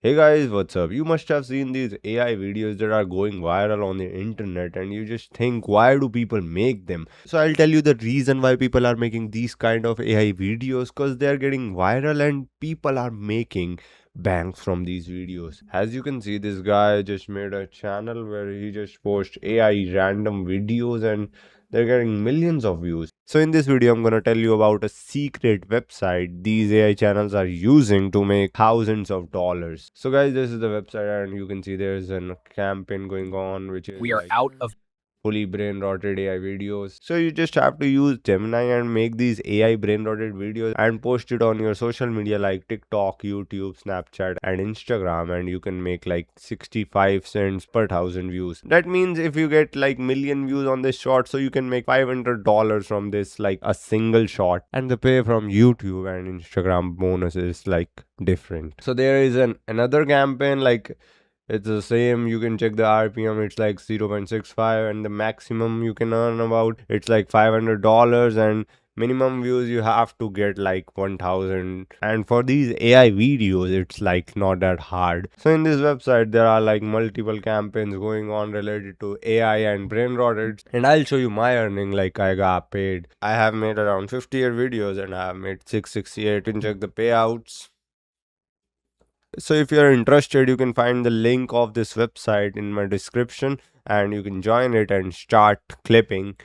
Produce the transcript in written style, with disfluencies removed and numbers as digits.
Hey guys, what's up? You must have seen these AI videos that are going viral on the internet, and you just think, why do people make them? So, I'll tell you the reason why people are making these kind of AI videos because they are getting viral and people are making banks from these videos. As you can see, this guy just made a channel where he just posts AI random videos and they're getting millions of views. So in this video, I'm gonna tell you about a secret website these AI channels are using to make thousands of dollars. So guys, this is the website and you can see there's a campaign going on which is We are like out of fully brain rotted AI videos. So you just have to use Gemini and make these AI brain rotted videos and post it on your social media like TikTok, YouTube, Snapchat, and Instagram. And you can make like 65 cents per thousand views. That means if you get like million views on this shot, so you can make $500 from this like a single shot. And the pay from YouTube and Instagram bonus is like different. So there is another campaign like it's the same. You can check the RPM. It's like 0.65, and the maximum you can earn about it's like $500, and minimum views you have to get like 1,000. And for these AI videos, it's like not that hard. So in this website, there are like multiple campaigns going on related to AI and brain rot. And I'll show you my earning. Like I got paid. I have made around 58 videos, and I have made 668. You can check the payouts. So if you're interested, you can find the link of this website in my description and you can join it and start clipping.